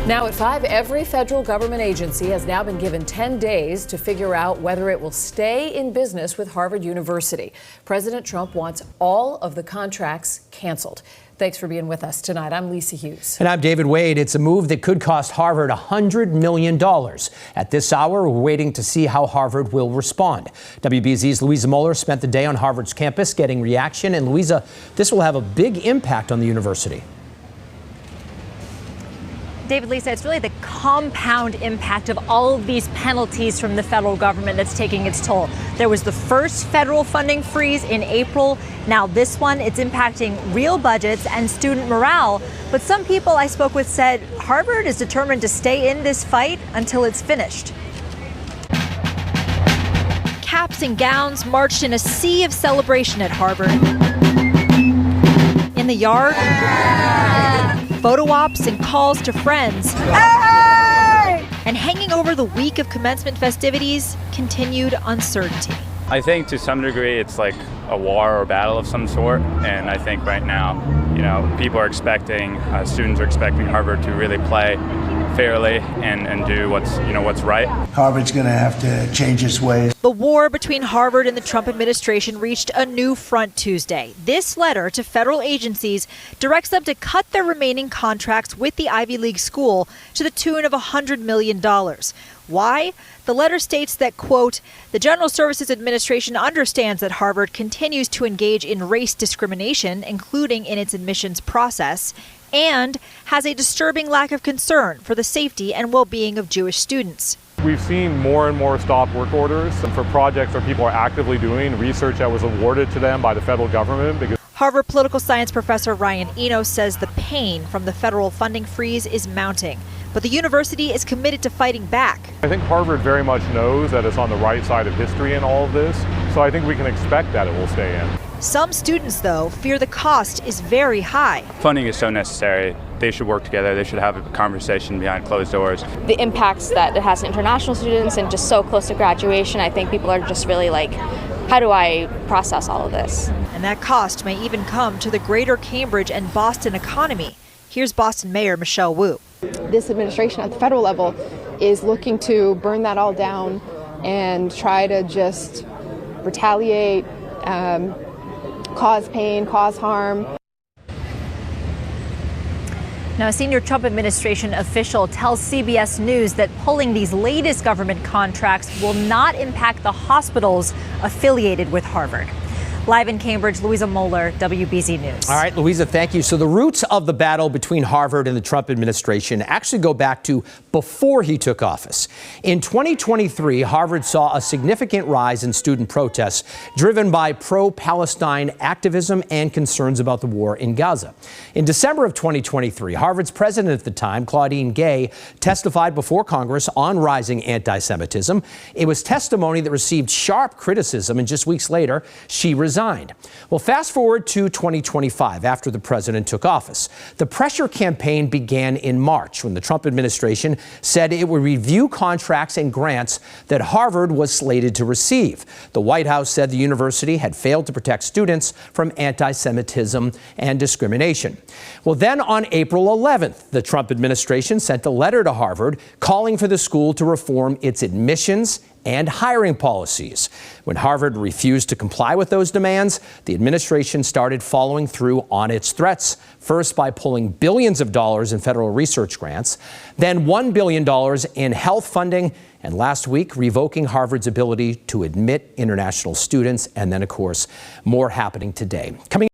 Now at 5, every federal government agency has now been given 10 days to figure out whether it will stay in business with Harvard University. President Trump wants all of the contracts canceled. Thanks for being with us tonight. I'm Lisa Hughes. And I'm David Wade. It's a move that could cost Harvard $100 million. At this hour, we're waiting to see how Harvard will respond. WBZ's Louisa Moller spent the day on Harvard's campus getting reaction. And Louisa, this will have a big impact on the university. David, Lisa, it's really the compound impact of all of these penalties from the federal government that's taking its toll. There was the first federal funding freeze in April. Now this one, it's impacting real budgets and student morale. But some people I spoke with said Harvard is determined to stay in this fight until it's finished. Caps and gowns marched in a sea of celebration at Harvard. In the yard, photo ops and calls to friends. Hey! And hanging over the week of commencement festivities, continued uncertainty. I think to some degree it's like a war or battle of some sort, and I think right now, people are expecting, students are expecting Harvard to really play fairly and do what's right. Harvard's going to have to change its ways. The war between Harvard and the Trump administration reached a new front Tuesday. This letter to federal agencies directs them to cut their remaining contracts with the Ivy League school to the tune of $100 million. Why? The letter states that, quote, the General Services Administration understands that Harvard continues to engage in race discrimination, including in its admissions process, and has a disturbing lack of concern for the safety and well-being of Jewish students. We've seen more and more stop work orders for projects where people are actively doing research that was awarded to them by the federal government. Because Harvard political science professor Ryan Enos says the pain from the federal funding freeze is mounting, but the university is committed to fighting back. I think Harvard very much knows that it's on the right side of history in all of this, so I think we can expect that it will stay in. Some students, though, fear the cost is very high. Funding is so necessary. They should work together. They should have a conversation behind closed doors. The impacts that it has on international students and just so close to graduation, I think people are just really like, how do I process all of this? And that cost may even come to the greater Cambridge and Boston economy. Here's Boston Mayor Michelle Wu. This administration at the federal level is looking to burn that all down and try to just retaliate, cause pain, cause harm. Now, a senior Trump administration official tells CBS News that pulling these latest government contracts will not impact the hospitals affiliated with Harvard. Live in Cambridge, Louisa Moller, WBZ News. All right, Louisa, thank you. So the roots of the battle between Harvard and the Trump administration actually go back to before he took office. In 2023, Harvard saw a significant rise in student protests driven by pro-Palestine activism and concerns about the war in Gaza. In December of 2023, Harvard's president at the time, Claudine Gay, testified before Congress on rising anti-Semitism. It was testimony that received sharp criticism, and just weeks later, she resigned. Well, fast forward to 2025, after the president took office. The pressure campaign began in March when the Trump administration said it would review contracts and grants that Harvard was slated to receive. The White House said the university had failed to protect students from anti-Semitism and discrimination. Well, then on April 11th, the Trump administration sent a letter to Harvard calling for the school to reform its admissions and hiring policies. When Harvard refused to comply with those demands, the administration started following through on its threats, first by pulling billions of dollars in federal research grants, then $1 billion in health funding, and last week revoking Harvard's ability to admit international students, and then, of course, more happening today. Coming